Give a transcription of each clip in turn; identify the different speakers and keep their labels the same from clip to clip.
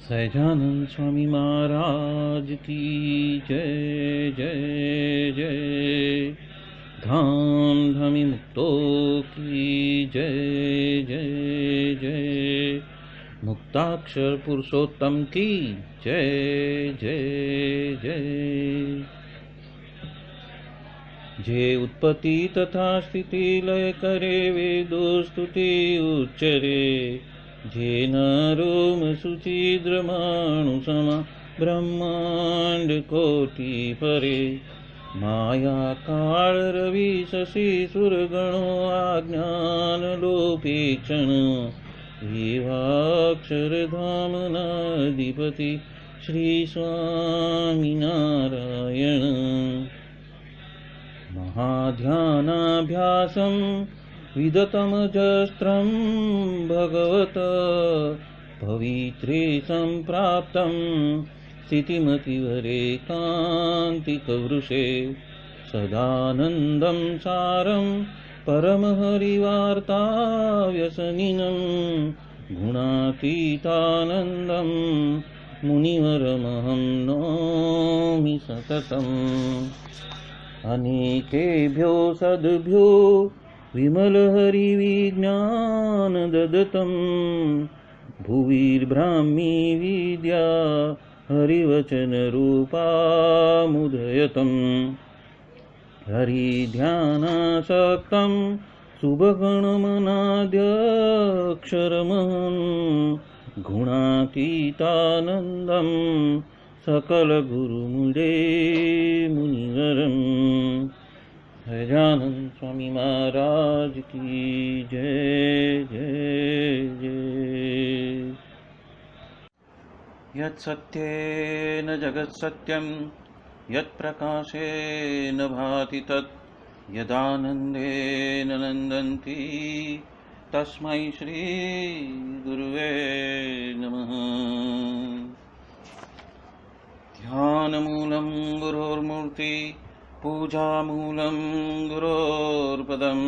Speaker 1: सहजानंद स्वामी महाराज की जय जय जय। धाम धमी मुक्तो की जय जय जय। मुक्ताक्षर पुरुषोत्तम की जय जय जय। जे उत्पत्ति तथा स्थिति लय करे वेदो स्तुति उच्चरे। जे नरोम सुचिद्रमाणु समा ब्रह्मांड कोटि परे। माया काल रवि शशि सुरगणो आज्ञान लोपेक्षण। एवाक्षरधाम नाधिपति श्री स्वामी नारायण। महाध्यानाभ्यासं विदतमजस्त्रं भगवत पवित्रे सम्प्राप्तं स्थितिमतिवरेकान्तिकवृषे। सदानन्दं सारं परमहरिवार्ताव्यसनिनं। गुणातीतानन्दं मुनिवरमहं नौमि सततम्। अनेकेभ्यो सद्भ्यो विमलहरिविज्ञान ददतं। भुविर्ब्राह्मी विद्या हरिवचनरूपामुदयतं। हरिध्यानासक्तं शुभगणमनाद्यक्षरमहं। गुणातीतानन्दं सकल गुरुमुदे मुनिवरम्। सहजानंद स्वामी महाराज की जय जय जय। यत् सत्येन जगत् सत्यं यत् प्रकाशेन भाति तत्। यदानन्देन नन्दन्ति तस्मै श्री गुरुवे नमः। ध्यानमूलं गुरोर्मूर्ति पूजामूलं गुरोर्पदं।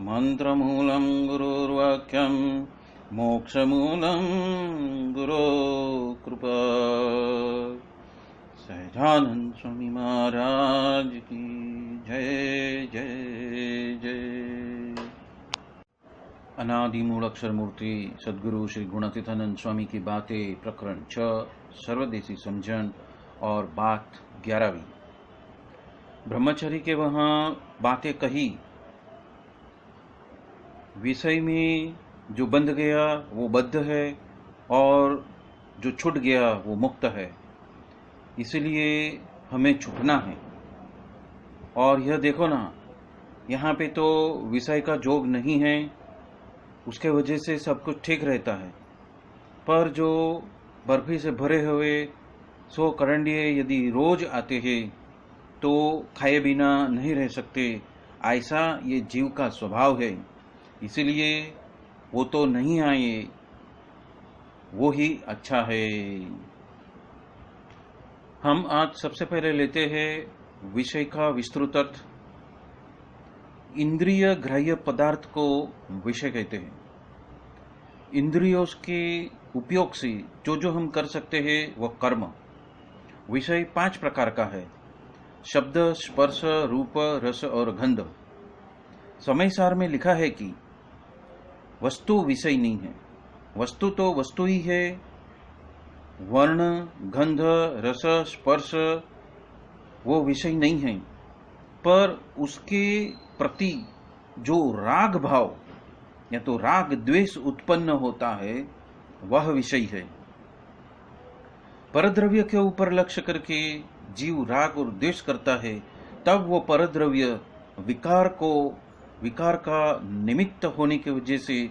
Speaker 1: मन्त्रमूलं गुरोर्वाक्यं मोक्षमूलं गुरोकृपा। सहजानंद स्वामी महाराज की जय जय जय। अनादि मूलाक्षर मूर्ति सद्गुरु श्री गुणातीतानंद स्वामी की बातें प्रकरण 6 सर्वदेशी समझन और बात 11वीं। ब्रह्मचारी के वहां बातें कही। विषय में जो बंध गया वो बद्ध है और जो छूट गया वो मुक्त है। इसलिए हमें छूटना है। और यह देखो ना, यहाँ पे तो विषय का जोग नहीं है, उसके वजह से सब कुछ ठीक रहता है। पर जो बर्फी से भरे हुए 100 करंडिये यदि रोज आते हैं तो खाए बिना नहीं रह सकते। ऐसा ये जीव का स्वभाव है। इसलिए वो तो नहीं आए, वो ही अच्छा है। हम आज सबसे पहले लेते हैं विषय का विस्तृत अर्थ। इंद्रिय ग्राह्य पदार्थ को विषय कहते हैं। इंद्रियों के उपयोग से जो हम कर सकते हैं वह कर्म। विषय 5 प्रकार का है: शब्द, स्पर्श, रूप, रस और गंध। समय सार में लिखा है कि वस्तु विषय नहीं है। वस्तु तो वस्तु ही है। वर्ण, गंध, रस, स्पर्श वो विषय नहीं है। पर उसके प्रति जो राग भाव या तो राग द्वेष उत्पन्न होता है वह विषय है। परद्रव्य के ऊपर लक्ष्य करके जीव राग और द्वेष करता है, तब वो परद्रव्य विकार का निमित्त होने की वजह से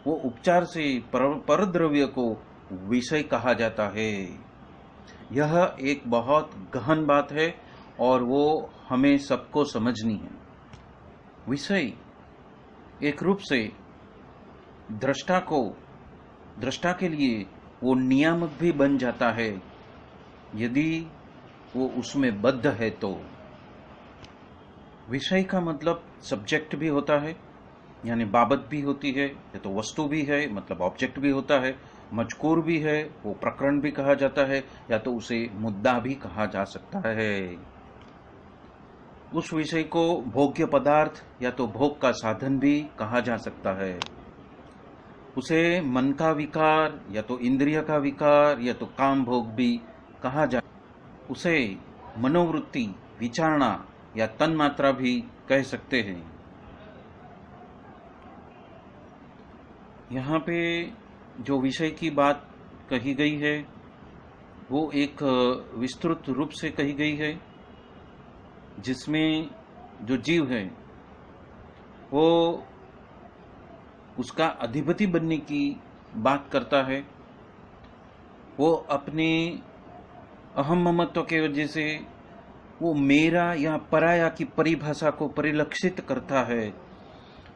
Speaker 1: वो उपचार से परद्रव्य को विषय कहा जाता है। यह एक बहुत गहन बात है और वो हमें सबको समझनी है। विषय एक रूप से दृष्टा के लिए वो नियामक भी बन जाता है यदि वो उसमें बद्ध है तो। विषय का मतलब सब्जेक्ट भी होता है, यानी बाबत भी होती है, या तो वस्तु भी है मतलब ऑब्जेक्ट भी होता है, मजकूर भी है, वो प्रकरण भी कहा जाता है, या तो उसे मुद्दा भी कहा जा सकता है। उस विषय को भोग्य पदार्थ या तो भोग का साधन भी कहा जा सकता है। उसे मन का विकार या तो इंद्रिय का विकार या तो काम भोग भी कहा जा, उसे मनोवृत्ति, विचारणा या तन्मात्रा भी कह सकते हैं। यहाँ पे जो विषय की बात कही गई है वो एक विस्तृत रूप से कही गई है, जिसमें जो जीव है वो उसका अधिपति बनने की बात करता है। वो अपने अहम ममत्व के वजह से वो मेरा या पराया की परिभाषा को परिलक्षित करता है,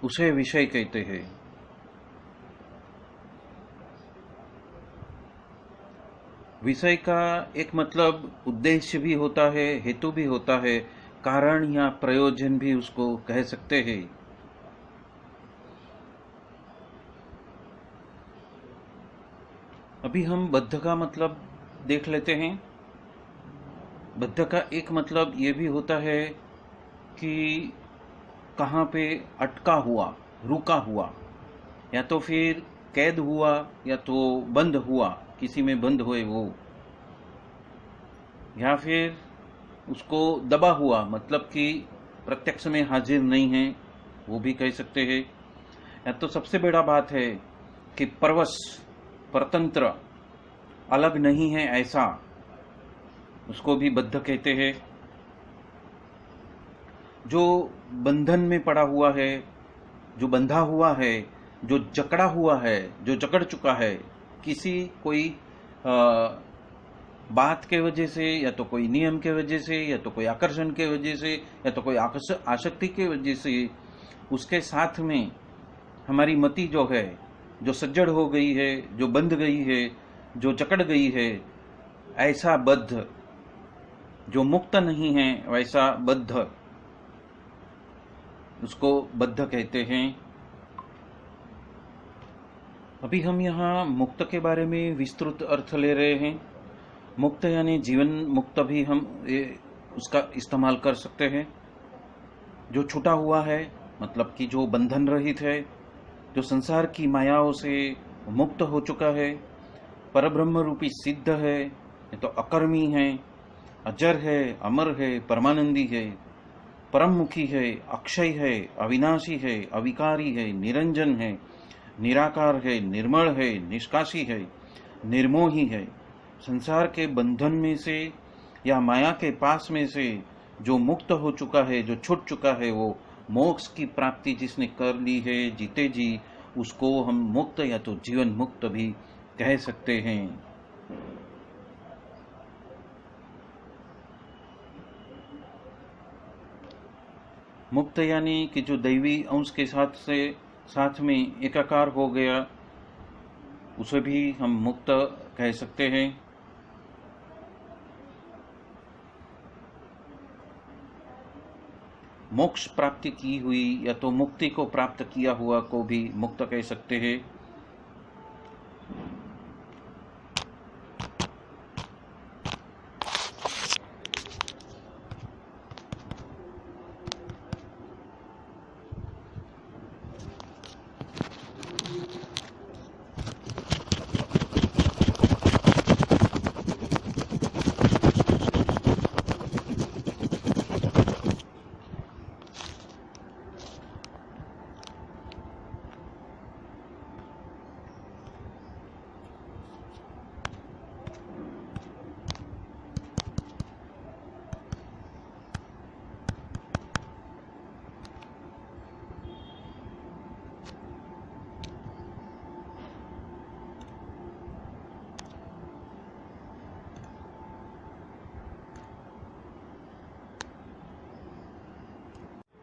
Speaker 1: उसे विषय कहते हैं। विषय का एक मतलब उद्देश्य भी होता है, हेतु भी होता है, कारण या प्रयोजन भी उसको कह सकते हैं। अभी हम बद्ध का मतलब देख लेते हैं। बद्ध का एक मतलब ये भी होता है कि कहाँ पे अटका हुआ, रुका हुआ, या तो फिर कैद हुआ या तो बंद हुआ, किसी में बंद हुए वो, या फिर उसको दबा हुआ, मतलब कि प्रत्यक्ष में हाजिर नहीं है, वो भी कह सकते हैं। या तो सबसे बड़ा बात है कि परवश, परतंत्र, अलग नहीं है ऐसा, उसको भी बद्ध कहते हैं। जो बंधन में पड़ा हुआ है, जो बंधा हुआ है, जो जकड़ा हुआ है, जो जकड़ चुका है किसी कोई बात के वजह से, या तो कोई नियम के वजह से, या तो कोई आकर्षण के वजह से, या तो कोई आसक्ति के वजह से, उसके साथ में हमारी मति जो है, जो सज्जड़ हो गई है, जो बंध गई है, जो जकड़ गई है, ऐसा बद्ध, जो मुक्त नहीं है वैसा बद्ध, उसको बद्ध कहते हैं। अभी हम यहाँ मुक्त के बारे में विस्तृत अर्थ ले रहे हैं। मुक्त यानी जीवन मुक्त भी हम उसका इस्तेमाल कर सकते हैं। जो छूटा हुआ है, मतलब कि जो बंधन रहित है, जो संसार की मायाओं से मुक्त हो चुका है, परब्रह्म रूपी सिद्ध है, ये तो अकर्मी है, अजर है, अमर है, परमानंदी है, परममुखी है, अक्षय है, अविनाशी है, अविकारी है, निरंजन है, निराकार है, निर्मल है, निष्काशी है, निर्मोही है। संसार के बंधन में से या माया के पास में से जो मुक्त हो चुका है, जो छूट चुका है, वो मोक्ष की प्राप्ति जिसने कर ली है जीते जी, उसको हम मुक्त या तो जीवन मुक्त भी कह सकते हैं। मुक्त यानी कि जो दैवी अंश के साथ में एकाकार हो गया, उसे भी हम मुक्त कह सकते हैं। मोक्ष प्राप्ति की हुई या तो मुक्ति को प्राप्त किया हुआ को भी मुक्त कह सकते हैं।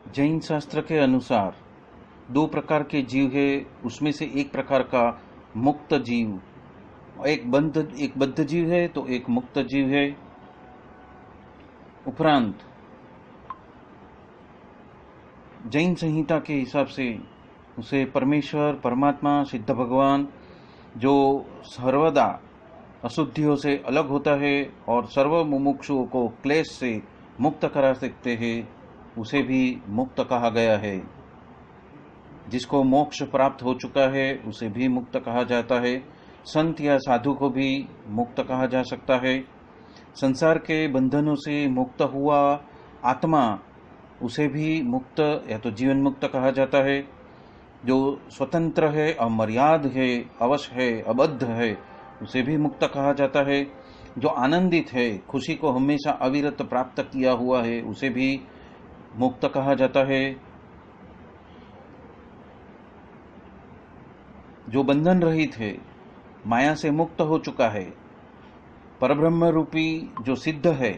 Speaker 1: जैन शास्त्र के अनुसार दो प्रकार के जीव है, उसमें से एक प्रकार का मुक्त जीव, एक बद्ध जीव है तो एक मुक्त जीव है। उपरांत जैन संहिता के हिसाब से उसे परमेश्वर, परमात्मा, सिद्ध भगवान जो सर्वदा अशुद्धियों से अलग होता है और सर्व मुमुक्षुओं को क्लेश से मुक्त करा सकते हैं, उसे भी मुक्त कहा गया है। जिसको मोक्ष प्राप्त हो चुका है उसे भी मुक्त कहा जाता है। संत या साधु को भी मुक्त कहा जा सकता है। संसार के बंधनों से मुक्त हुआ आत्मा, उसे भी मुक्त या तो जीवन मुक्त कहा जाता है। जो स्वतंत्र है, अमर्याद है, अवश है, अबद्ध है, उसे भी मुक्त कहा जाता है। जो आनंदित है, खुशी को हमेशा अविरत प्राप्त किया हुआ है, उसे भी मुक्त कहा जाता है। जो बंधन रहित है, माया से मुक्त हो चुका है, परब्रह्म रूपी जो सिद्ध है,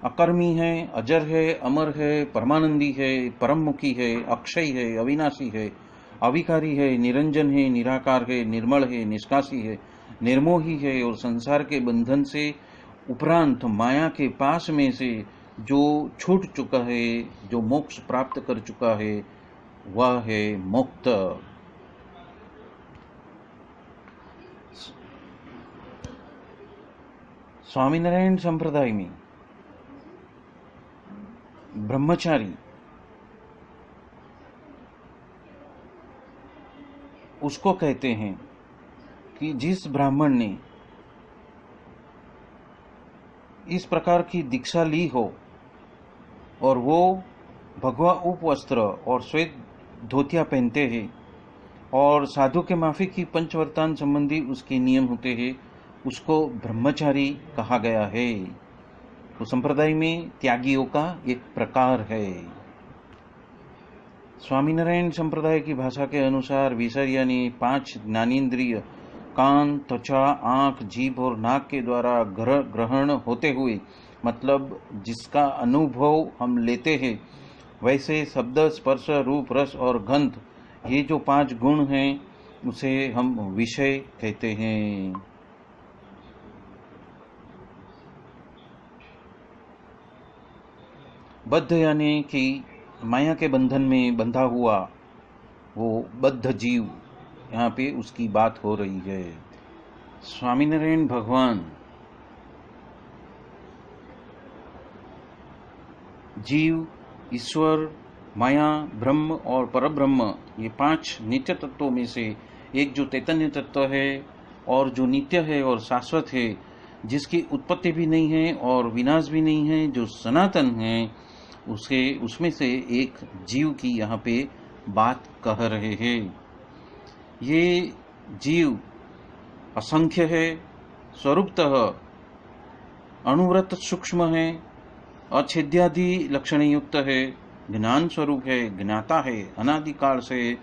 Speaker 1: अकर्मी है, अजर है, अमर है, परमानंदी है, परममुखी है, अक्षय है, अविनाशी है, अविकारी है, निरंजन है, निराकार है, निर्मल है, निष्कासी है, निर्मोही है और संसार के बंधन से उपरांत माया के पास में से जो छूट चुका है, जो मोक्ष प्राप्त कर चुका है, वह है मुक्त। स्वामीनारायण संप्रदाय में ब्रह्मचारी उसको कहते हैं कि जिस ब्राह्मण ने इस प्रकार की दीक्षा ली हो और वो भगवा उपवस्त्र और श्वेत धोतिया पहनते हैं और साधु के माफी की पंचवर्तान संबंधी उसके नियम होते हैं, उसको ब्रह्मचारी कहा गया है। तो संप्रदाय में त्यागियों का एक प्रकार है। स्वामीनारायण संप्रदाय की भाषा के अनुसार विषय यानी 5 ज्ञानेंद्रिय कान, त्वचा, आंख, जीभ और नाक के द्वारा ग्रहण होते हुए, मतलब जिसका अनुभव हम लेते हैं, वैसे शब्द, स्पर्श, रूप, रस और गंध, ये जो 5 गुण हैं, उसे हम विषय कहते हैं। बद्ध यानी कि माया के बंधन में बंधा हुआ वो बद्ध जीव, यहाँ पे उसकी बात हो रही है। स्वामीनारायण भगवान जीव, ईश्वर, माया, ब्रह्म और परब्रह्म, ये 5 नित्य तत्वों में से एक जो चैतन्य तत्व है और जो नित्य है और शाश्वत है, जिसकी उत्पत्ति भी नहीं है और विनाश भी नहीं है, जो सनातन है, उसमें से एक जीव की यहाँ पे बात कह रहे हैं। ये जीव असंख्य है, स्वरूपतः अणुव्रत सूक्ष्म है, अच्छेद्यादि लक्षण युक्त है, ज्ञान स्वरूप है, ज्ञाता है, अनादिकाल से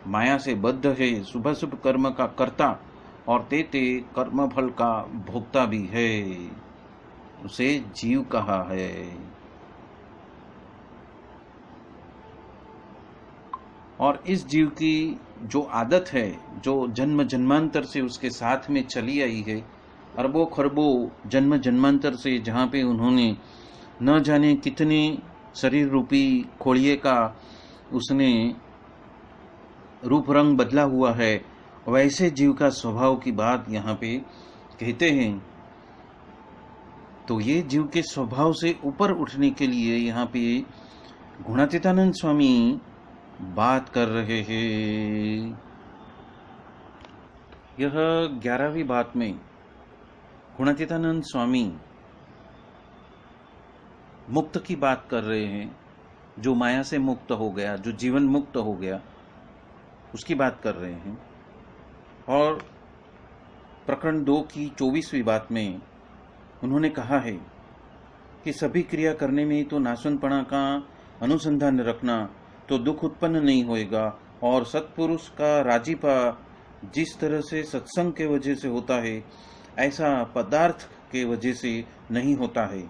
Speaker 1: माया से बद्ध है, शुभ शुभ कर्म का कर्ता और तेते कर्म फल का भोक्ता भी है, उसे जीव कहा है। और इस जीव की जो आदत है, जो जन्म जन्मांतर से उसके साथ में चली आई है, अरबों खरबों जन्म जन्मांतर से, जहाँ पे उन्होंने न जाने कितने शरीर रूपी खोलिए का उसने रूप रंग बदला हुआ है, वैसे जीव का स्वभाव की बात यहाँ पे कहते हैं। तो ये जीव के स्वभाव से ऊपर उठने के लिए यहाँ पे गुणातीतानंद स्वामी बात कर रहे हैं। यह 11वीं बात में गुणातीतानंद स्वामी मुक्त की बात कर रहे हैं, जो माया से मुक्त हो गया, जो जीवन मुक्त हो गया, उसकी बात कर रहे हैं। और प्रकरण 2 की 24वीं बात में उन्होंने कहा है कि सभी क्रिया करने में तो नाशनपणा का अनुसंधान रखना, तो दुख उत्पन्न नहीं होएगा, और सत्पुरुष का राजीपा जिस तरह से सत्संग के वजह से होता है, ऐसा पदार्थ के वजह से नहीं होता है।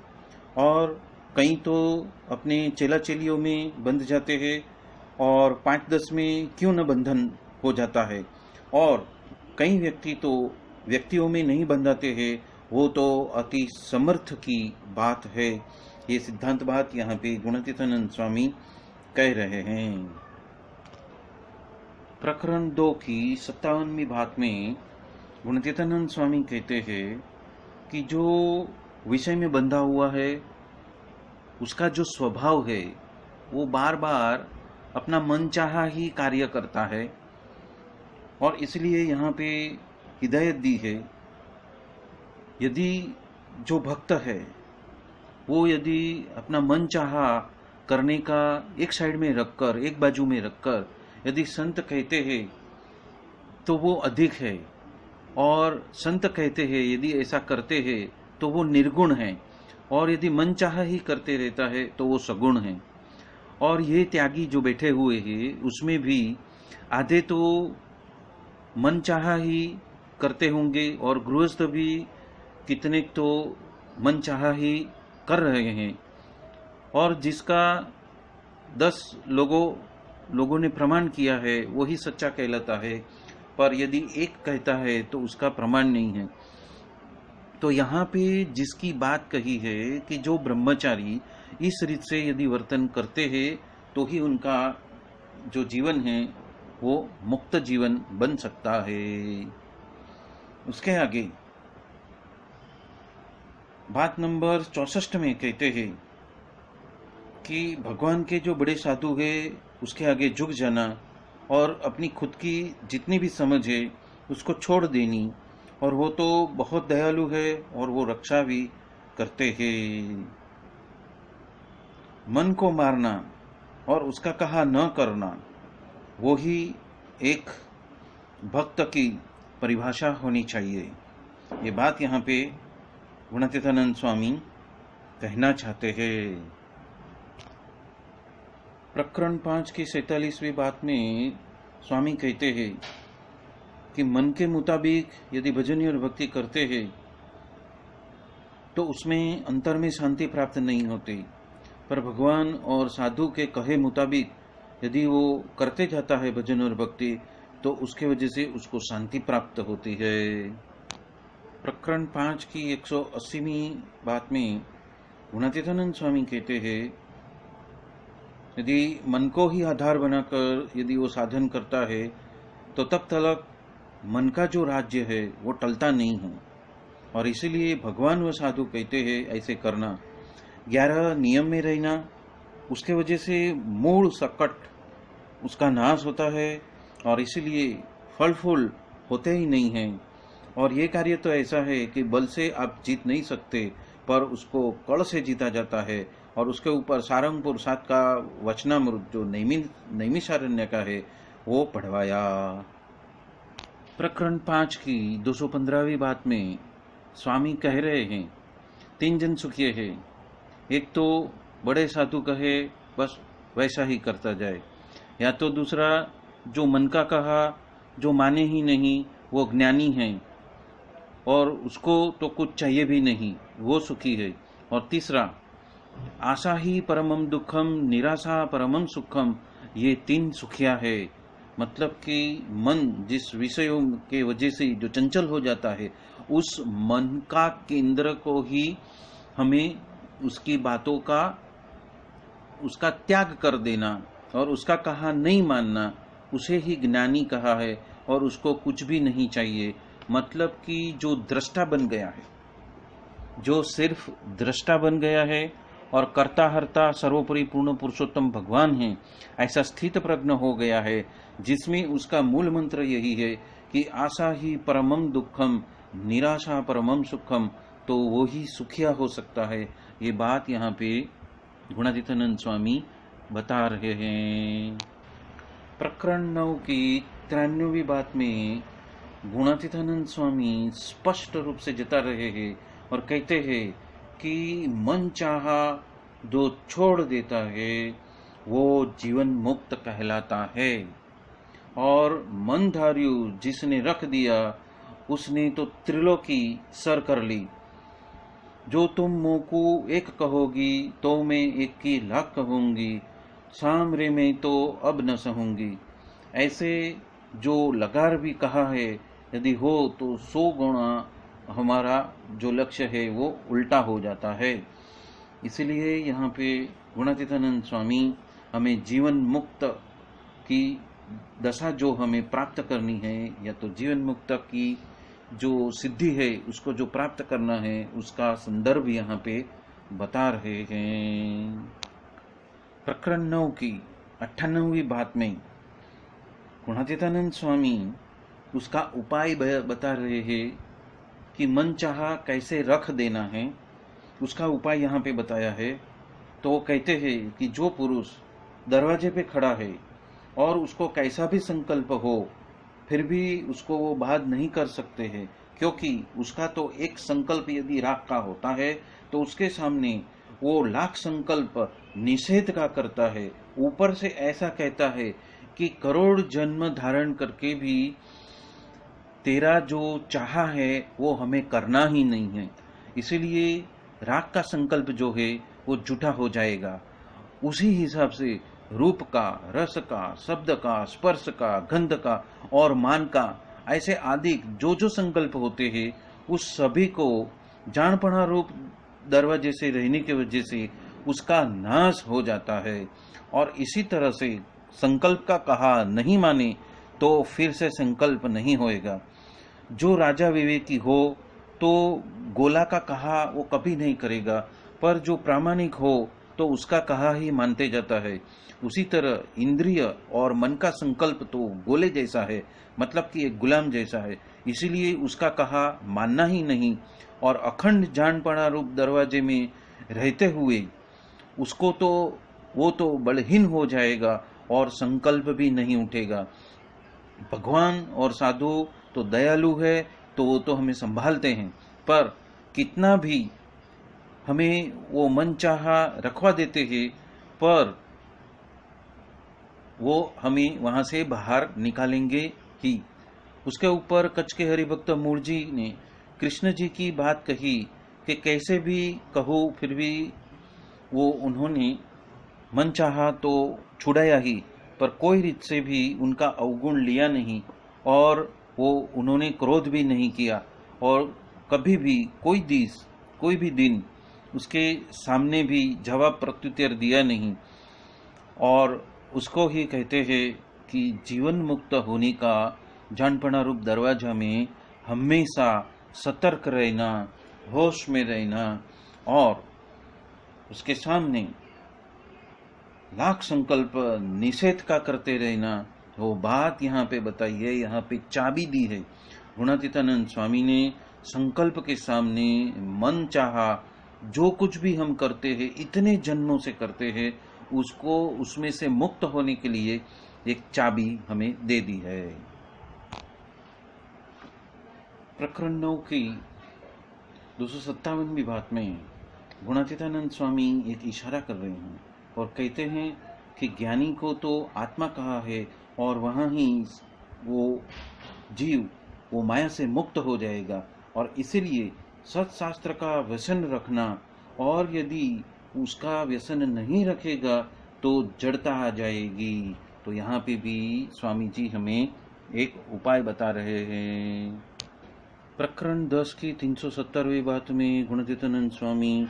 Speaker 1: और कई तो अपने चेला चेलियों में बंध जाते हैं और 5-10 में क्यों न बंधन हो जाता है, और कई व्यक्ति तो व्यक्तियों में नहीं बंधाते हैं, वो तो अति समर्थ की बात है। ये सिद्धांत बात यहाँ पे गुणातीतानंद स्वामी कह रहे हैं। प्रकरण 2 की 57वीं बात में गुणातीतानंद स्वामी कहते हैं कि जो विषय में बंधा हुआ है उसका जो स्वभाव है वो बार बार अपना मनचाहा ही कार्य करता है, और इसलिए यहाँ पे हिदायत दी है, यदि जो भक्त है वो यदि अपना मन चाहा करने का एक साइड में रखकर, एक बाजू में रखकर यदि संत कहते हैं तो वो अधिक है, और संत कहते हैं यदि ऐसा करते हैं तो वो निर्गुण है, और यदि मन चाहा ही करते रहता है तो वो सगुण है। और ये त्यागी जो बैठे हुए हैं उसमें भी आधे तो मन चाहा ही करते होंगे, और गृहस्थ भी कितने तो मन चाहा ही कर रहे हैं, और जिसका 10 लोगों ने प्रमाण किया है वही सच्चा कहलाता है, पर यदि एक कहता है तो उसका प्रमाण नहीं है। तो यहाँ पे जिसकी बात कही है कि जो ब्रह्मचारी इस रीत से यदि वर्तन करते हैं तो ही उनका जो जीवन है वो मुक्त जीवन बन सकता है। उसके आगे बात नंबर 64 में कहते हैं कि भगवान के जो बड़े साधु है उसके आगे झुक जाना, और अपनी खुद की जितनी भी समझ है उसको छोड़ देनी, और वो तो बहुत दयालु है और वो रक्षा भी करते हैं। मन को मारना और उसका कहा न करना वो ही एक भक्त की परिभाषा होनी चाहिए। ये बात यहाँ पे गुणातीतानंद स्वामी कहना चाहते हैं। प्रकरण 5 की 47वीं बात में स्वामी कहते हैं कि मन के मुताबिक यदि भजन और भक्ति करते हैं तो उसमें अंतर में शांति प्राप्त नहीं होती, पर भगवान और साधु के कहे मुताबिक यदि वो करते जाता है भजन और भक्ति तो उसके वजह से उसको शांति प्राप्त होती है। प्रकरण 5 की 180वीं बात में गुणातीतानंद स्वामी कहते हैं यदि मन को ही आधार बनाकर यदि वो साधन करता है तो तब तक मन का जो राज्य है वो टलता नहीं है, और इसीलिए भगवान व साधु कहते हैं ऐसे करना। 11 नियम में रहना, उसके वजह से मूल सकट उसका नाश होता है, और इसीलिए फल फूल होते ही नहीं हैं। और ये कार्य तो ऐसा है कि बल से आप जीत नहीं सकते, पर उसको कल से जीता जाता है। और उसके ऊपर सारंगपुर 7 का वचनामृत जो नैमिषारण्य का है वो पढ़वाया। प्रकरण 5 की 215वीं बात में स्वामी कह रहे हैं 3 जन सुखी है। एक तो बड़े साधु कहे बस वैसा ही करता जाए, या तो दूसरा जो मन का कहा जो माने ही नहीं वो ज्ञानी है और उसको तो कुछ चाहिए भी नहीं, वो सुखी है। और तीसरा आशा ही परमम दुखम निराशा परमम सुखम, ये 3 सुखिया है। मतलब कि मन जिस विषयों के वजह से जो चंचल हो जाता है उस मन का केंद्र को ही हमें उसकी बातों का उसका त्याग कर देना और उसका कहा नहीं मानना, उसे ही ज्ञानी कहा है, और उसको कुछ भी नहीं चाहिए। मतलब कि जो दृष्टा बन गया है, जो सिर्फ दृष्टा बन गया है और कर्ता हर्ता सर्वोपरि पूर्ण पुरुषोत्तम भगवान है, ऐसा स्थित प्रज्ञ हो गया है, जिसमें उसका मूल मंत्र यही है कि आशा ही परमम दुखम निराशा परमम सुखम, तो वो ही सुखिया हो सकता है। ये बात यहाँ पे गुणातीतानंद स्वामी बता रहे हैं। प्रकरण 9 की 93वीं बात में गुणातीतानंद स्वामी स्पष्ट रूप से जता रहे हैं और कहते हैं कि मन चाहा जो छोड़ देता है वो जीवन मुक्त कहलाता है, और मन धार्यु जिसने रख दिया उसने तो त्रिलोकी सर कर ली। जो तुम मुँह को एक कहोगी तो मैं 1 की लाख कहूंगी, सामरे में तो अब न सहूंगी। ऐसे जो लगार भी कहा है यदि हो तो 100 गुणा हमारा जो लक्ष्य है वो उल्टा हो जाता है। इसलिए यहाँ पे गुणातीतानंद स्वामी हमें जीवन मुक्त की दशा जो हमें प्राप्त करनी है, या तो जीवन मुक्त की जो सिद्धि है उसको जो प्राप्त करना है, उसका संदर्भ यहाँ पे बता रहे हैं। प्रकरण 9 की 98वीं बात में गुणातीतानंद स्वामी उसका उपाय बता रहे हैं कि मन चाहा कैसे रख देना है, उसका उपाय यहाँ पे बताया है। तो वो कहते हैं कि जो पुरुष दरवाजे पे खड़ा है और उसको कैसा भी संकल्प हो, फिर भी उसको वो बाध नहीं कर सकते हैं, क्योंकि उसका तो एक संकल्प यदि राग का होता है तो उसके सामने वो लाख संकल्प निषेध का करता है। ऊपर से ऐसा कहता है कि करोड़ जन्म धारण करके भी तेरा जो चाहा है वो हमें करना ही नहीं है, इसीलिए राग का संकल्प जो है वो झूठा हो जाएगा। उसी हिसाब से रूप का, रस का, शब्द का, स्पर्श का, गंध का और मान का, ऐसे आदि जो जो संकल्प होते हैं उस सभी को जान-पढ़ा रूप दरवाजे से रहने की वजह से उसका नाश हो जाता है। और इसी तरह से संकल्प का कहा नहीं माने तो फिर से संकल्प नहीं होएगा। जो राजा विवेकी हो तो गोला का कहा वो कभी नहीं करेगा, पर जो प्रामाणिक हो तो उसका कहा ही मानते जाता है। उसी तरह इंद्रिय और मन का संकल्प तो गोले जैसा है, मतलब कि एक गुलाम जैसा है, इसीलिए उसका कहा मानना ही नहीं। और अखंड जान पड़ा रूप दरवाजे में रहते हुए उसको तो वो तो बलहीन हो जाएगा और संकल्प भी नहीं उठेगा। भगवान और साधु तो दयालु है, तो वो तो हमें संभालते हैं, पर कितना भी हमें वो मन चाहा रखवा देते हैं, पर वो हमें वहां से बाहर निकालेंगे ही। उसके ऊपर कच्छ के हरिभक्त मूल जी ने कृष्ण जी की बात कही कि कैसे भी कहो फिर भी वो उन्होंने मन चाहा तो छुड़ाया ही, पर कोई रीत से भी उनका अवगुण लिया नहीं और वो उन्होंने क्रोध भी नहीं किया और कभी भी कोई भी दिन उसके सामने भी जवाब प्रत्युत्तर दिया नहीं। और उसको ही कहते हैं कि जीवन मुक्त होने का जानपना रूप दरवाजा में हमेशा सतर्क रहना, होश में रहना और उसके सामने लाख संकल्प निषेध का करते रहना। वो बात यहाँ पे बताई है, यहाँ पे चाबी दी है। गुणातीतानंद स्वामी ने संकल्प के सामने मन चाहा जो कुछ भी हम करते हैं, इतने जन्मों से करते हैं, उसको उसमें से मुक्त होने के लिए एक चाबी हमें दे दी है। प्रकरण 9 की 257वीं बात में गुणातीतानंद स्वामी एक इशारा कर रहे हैं और कहते हैं कि ज्ञानी को तो आत्मा कहा है और वहां ही वो जीव वो माया से मुक्त हो जाएगा, और इसीलिए सत्शास्त्र का व्यसन रखना, और यदि उसका व्यसन नहीं रखेगा तो जड़ता आ जाएगी। तो यहाँ पे भी स्वामी जी हमें एक उपाय बता रहे हैं। प्रकरण 10 की 370वीं बात में गुणातीतानंद स्वामी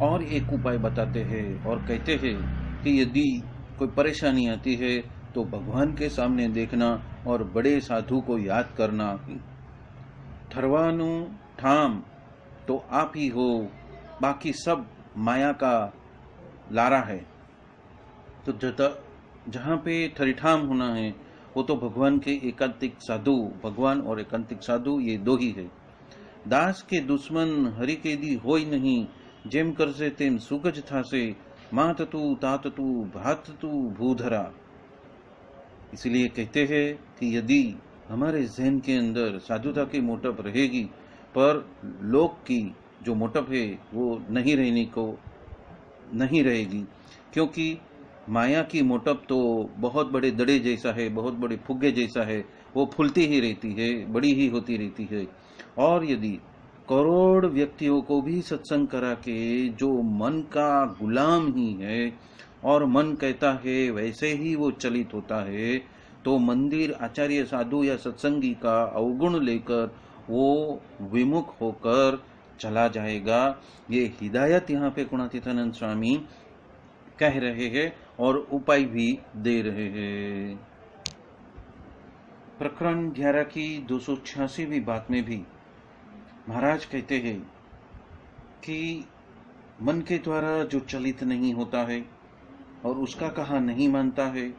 Speaker 1: और एक उपाय बताते हैं और कहते हैं कि यदि कोई परेशानी आती है तो भगवान के सामने देखना और बड़े साधु को याद करना। ठरवानु ठाम तो आप ही हो, बाकी सब माया का लारा है। तो जहाँ पे ठरिठाम होना है वो तो भगवान के एकांतिक साधु, भगवान और एकांतिक साधु ये दो ही है। दास के दुश्मन हरि के दी होई नहीं, जेम कर से तेम सुगज था से, मात तू तात तू भात तू भूधरा। इसलिए कहते हैं कि यदि हमारे जहन के अंदर साधुता की मोटप रहेगी, पर लोक की जो मोटप है वो नहीं रहेगी, क्योंकि माया की मोटप तो बहुत बड़े दड़े जैसा है, बहुत बड़े फुग्गे जैसा है, वो फूलती ही रहती है, बड़ी ही होती रहती है। और यदि करोड़ व्यक्तियों को भी सत्संग करा के जो मन का गुलाम ही है और मन कहता है वैसे ही वो चलित होता है, तो मंदिर, आचार्य, साधु या सत्संगी का अवगुण लेकर वो विमुख होकर चला जाएगा। ये हिदायत यहाँ पे गुणातीतानंद स्वामी कह रहे हैं और उपाय भी दे रहे हैं। प्रकरण 11 की 286वीं बात में भी महाराज कहते हैं कि मन के द्वारा जो चलित नहीं होता है और उसका कहा नहीं मानता है,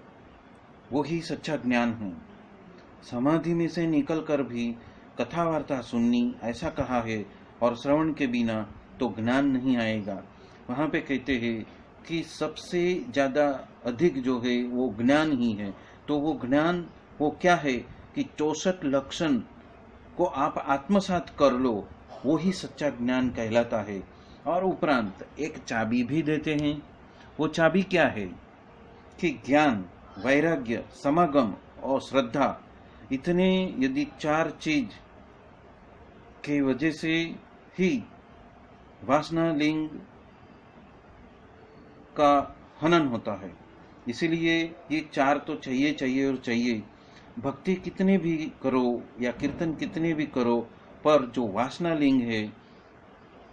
Speaker 1: वो ही सच्चा ज्ञान है। समाधि में से निकलकर भी कथा वार्ता सुननी, ऐसा कहा है, और श्रवण के बिना तो ज्ञान नहीं आएगा। वहां पे कहते हैं कि सबसे ज्यादा अधिक जो है वो ज्ञान ही है। तो वो ज्ञान वो क्या है कि 64 लक्षण को आप आत्मसात कर लो, वो ही सच्चा ज्ञान कहलाता है। और उपरांत एक चाबी भी देते हैं। वो चाबी क्या है कि ज्ञान, वैराग्य, समागम और श्रद्धा, इतने यदि 4 चीज के वजह से ही वासना लिंग का हनन होता है। इसीलिए ये 4 तो चाहिए चाहिए और चाहिए। भक्ति कितने भी करो या कीर्तन कितने भी करो, पर जो वासना लिंग है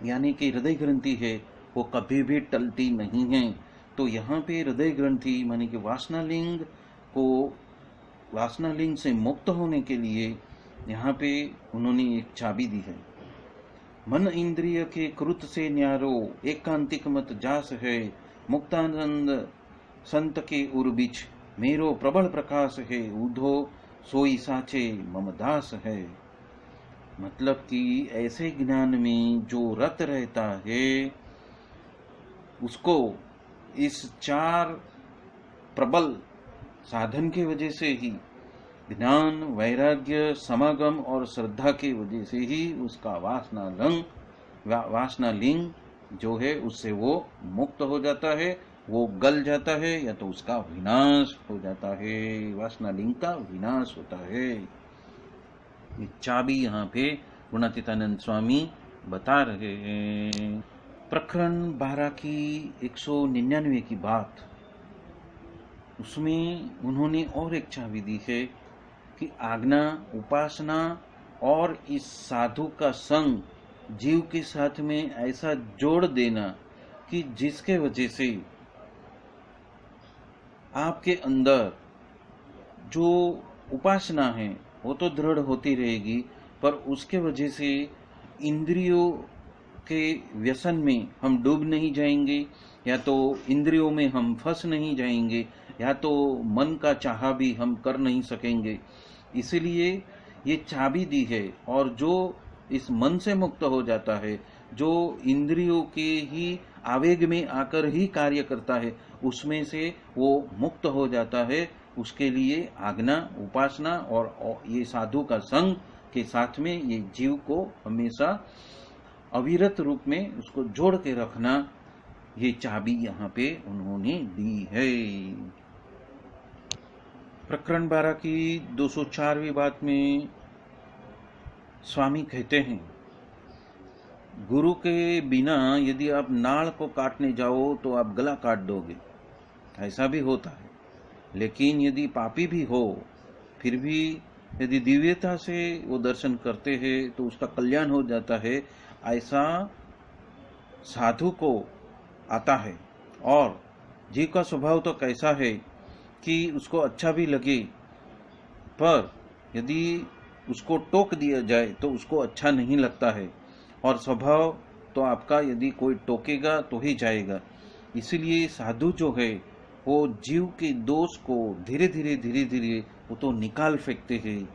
Speaker 1: यानी कि हृदय ग्रंथि है, वो कभी भी टलती नहीं है। तो यहाँ पे हृदय ग्रंथि मानी कि वासना लिंग को, वासना लिंग से मुक्त होने के लिए यहाँ पे उन्होंने एक चाबी दी है। मन इंद्रिय के कृत से न्यारो, एकांतिक मत जास है, मुक्तानंद संत के उर्बिच, मेरो प्रबल प्रकाश है, उधो सोई साचे मम दास है। मतलब कि ऐसे ज्ञान में जो रत रहता है, उसको इस 4 प्रबल साधन के वजह से ही, ज्ञान, वैराग्य, समागम और श्रद्धा की वजह से ही उसका वासना लिंग जो है उससे वो मुक्त हो जाता है, वो गल जाता है, या तो उसका विनाश हो जाता है, वासना लिंग का विनाश होता है। ये चाबी यहाँ पे गुणातीतानंद स्वामी बता रहे हैं। प्रकरण 12 की 199 की बात, उसमें उन्होंने और एक चाबी दी है कि आज्ञा, उपासना और इस साधु का संग जीव के साथ में ऐसा जोड़ देना कि जिसके वजह से आपके अंदर जो उपासना है वो तो दृढ़ होती रहेगी, पर उसके वजह से इंद्रियों के व्यसन में हम डूब नहीं जाएंगे, या तो इंद्रियों में हम फंस नहीं जाएंगे, या तो मन का चाहा भी हम कर नहीं सकेंगे। इसलिए ये चाबी दी है। और जो इस मन से मुक्त हो जाता है, जो इंद्रियों के ही आवेग में आकर ही कार्य करता है, उसमें से वो मुक्त हो जाता है। उसके लिए आज्ञा, उपासना और ये साधु का संग के साथ में ये जीव को हमेशा अविरत रूप में उसको जोड़ के रखना, ये चाबी यहाँ पे उन्होंने दी है। प्रकरण 12 की 204वीं बात में स्वामी कहते हैं, गुरु के बिना यदि आप नाड़ को काटने जाओ तो आप गला काट दोगे, ऐसा भी होता है। लेकिन यदि पापी भी हो, फिर भी यदि दिव्यता से वो दर्शन करते हैं तो उसका कल्याण हो जाता है, ऐसा साधु को आता है। और जीव का स्वभाव तो कैसा है कि उसको अच्छा भी लगे, पर यदि उसको टोक दिया जाए तो उसको अच्छा नहीं लगता है। और स्वभाव तो आपका यदि कोई टोकेगा तो ही जाएगा। इसीलिए साधु जो है वो जीव के दोष को धीरे धीरे वो तो निकाल फेंकते हैं।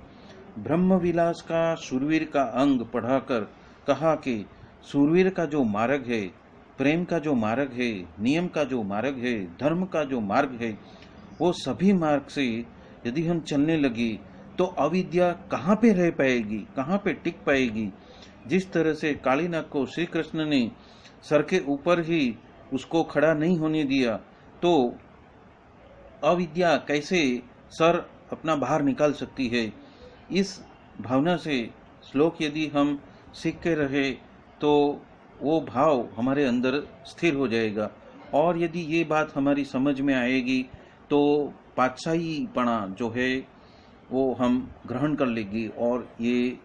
Speaker 1: ब्रह्म विलास का शूरवीर का अंग पढ़ाकर कहा कि शूरवीर का जो मार्ग है, प्रेम का जो मार्ग है, नियम का जो मार्ग है, धर्म का जो मार्ग है, वो सभी मार्ग से यदि हम चलने लगे तो अविद्या कहाँ पे रह पाएगी, कहाँ पे टिक पाएगी। जिस तरह से कालीनाग को श्री कृष्ण ने सर के ऊपर ही उसको खड़ा नहीं होने दिया, तो अविद्या कैसे सर अपना बाहर निकाल सकती है। इस भावना से श्लोक यदि हम सीख के रहे तो वो भाव हमारे अंदर स्थिर हो जाएगा। और यदि ये बात हमारी समझ में आएगी तो पातशाहीपना जो है वो हम ग्रहण कर लेंगे, और ये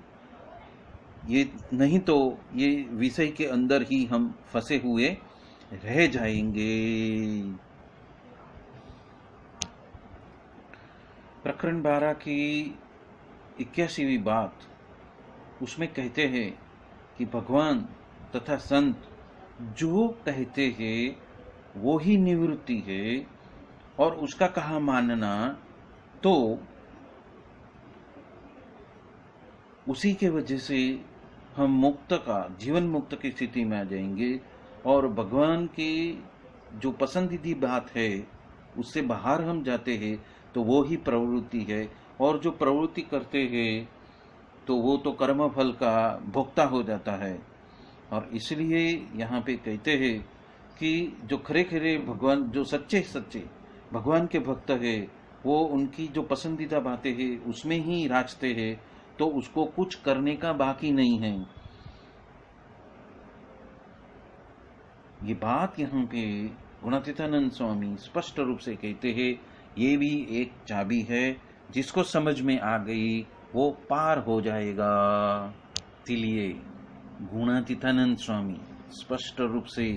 Speaker 1: नहीं तो ये विषय के अंदर ही हम फंसे हुए रह जाएंगे। प्रकरण 12 की 81वीं बात उसमें कहते हैं कि भगवान तथा संत जो कहते हैं वो ही निवृत्ति है, और उसका कहा मानना तो उसी के वजह से हम मुक्त का जीवन मुक्त की स्थिति में आ जाएंगे, और भगवान की जो पसंदीदा बात है उससे बाहर हम जाते हैं तो वो ही प्रवृत्ति है, और जो प्रवृत्ति करते हैं तो वो तो कर्म फल का भोक्ता हो जाता है। और इसलिए यहाँ पे कहते हैं कि जो खरे खरे भगवान, जो सच्चे सच्चे भगवान के भक्त है, वो उनकी जो पसंदीदा बातें हैं उसमें ही राजते हैं, तो उसको कुछ करने का बाकी नहीं है। ये बात यहाँ पे गुणातीतानंद स्वामी स्पष्ट रूप से कहते हैं। ये भी एक चाबी है, जिसको समझ में आ गई वो पार हो जाएगा। इसलिए गुणातीतानंद स्वामी स्पष्ट रूप से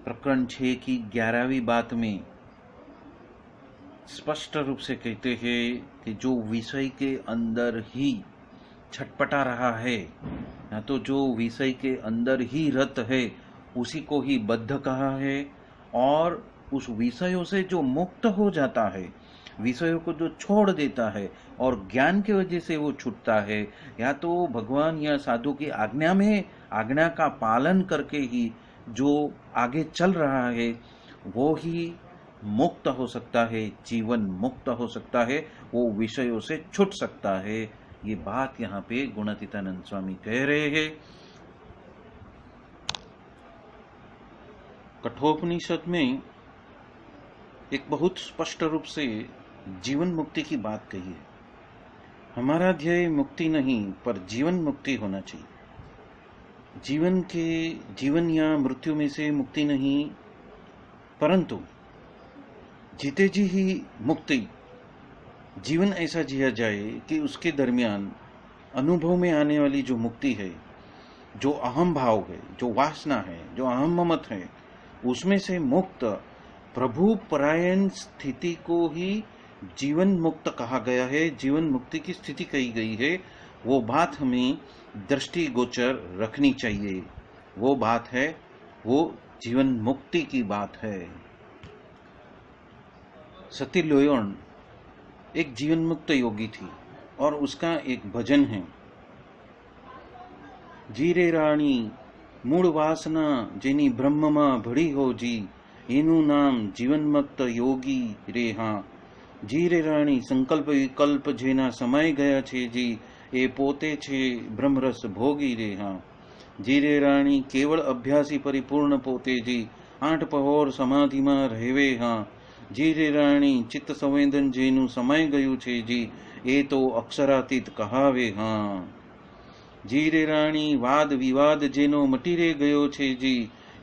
Speaker 1: प्रकरण 6 की 11वीं बात में स्पष्ट रूप से कहते हैं कि जो विषय के अंदर ही छटपटा रहा है, या तो जो विषय के अंदर ही रत है, उसी को ही बद्ध कहा है। और उस विषयों से जो मुक्त हो जाता है, विषयों को जो छोड़ देता है और ज्ञान की वजह से वो छूटता है, या तो भगवान या साधु की आज्ञा में आज्ञा का पालन करके ही जो आगे चल रहा है, वो ही मुक्त हो सकता है, जीवन मुक्त हो सकता है, वो विषयों से छूट सकता है। ये बात यहाँ पे गुणातीतानंद स्वामी कह रहे हैं। कठोपनिषद में एक बहुत स्पष्ट रूप से जीवन मुक्ति की बात कही है। हमारा ध्येय मुक्ति नहीं पर जीवन मुक्ति होना चाहिए। जीवन या मृत्यु में से मुक्ति नहीं, परंतु जीते जी ही मुक्ति। जीवन ऐसा जिया जाए कि उसके दरमियान अनुभव में आने वाली जो मुक्ति है, जो अहम भाव है, जो वासना है, जो अहम ममत है, उसमें से मुक्त प्रभु परायण स्थिति को ही जीवन मुक्त कहा गया है, जीवन मुक्ति की स्थिति कही गई है। वो बात हमें दृष्टिगोचर रखनी चाहिए। वो बात है, वो जीवन मुक्ति की बात है। सती लोयण एक जीवन मुक्त योगी थी, और उसका एक भजन है, जीरे राणी मूળ વાસના જેની બ્રહ્મમાં ભળી હો જી, એનું નામ જીવન મુક્ત યોગી રે હા। જી રે રાણી સંકલ્પ વિકલ્પ જેના સમાઈ ગયા છે જી, એ પોતે છે બ્રહ્મરસ ભોગી રે હા। જી રે રાણી કેવળ અભ્યાસી પરિપૂર્ણ પોતે જી, 8 પહોર સમાધિમાં રહેવે હા। જી રે રાણી ચિત્ત સંવેદન જેનું સમાઈ ગયું છે જી, એ તો અક્ષરાતીત કહાવે હા। जी रे राणी वाद विवाद जेनो मटी रे गयो छे जी,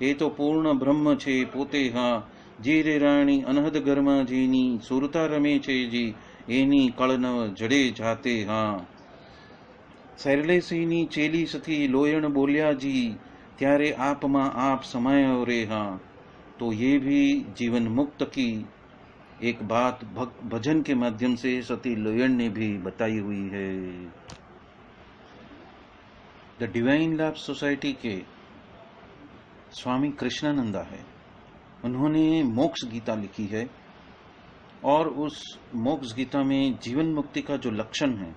Speaker 1: ए तो पूर्ण ब्रह्म छे पोते हाँ। जी रे राणी अनहद गरमा जेनी सुरता रमे छे जी, एनी कळनव जड़े जाते हाँ। सैरलेसीनी चेली सती लोयण बोलिया जी, त्यारे आप मां आप समायो रे हाँ। तो ये भी जीवन मुक्त की एक बात भजन के माध्यम से सती लोयण ने भी बताई हुई है। द डिवाइन लव सोसाइटी के स्वामी कृष्णानंदा है, उन्होंने मोक्ष गीता लिखी है, और उस मोक्ष गीता में जीवन मुक्ति का जो लक्षण है,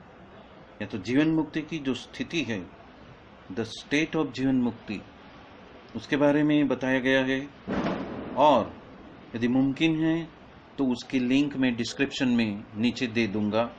Speaker 1: या तो जीवन मुक्ति की जो स्थिति है, द स्टेट ऑफ जीवन मुक्ति, उसके बारे में बताया गया है। और यदि मुमकिन है तो उसकी लिंक मैं डिस्क्रिप्शन में नीचे दे दूंगा।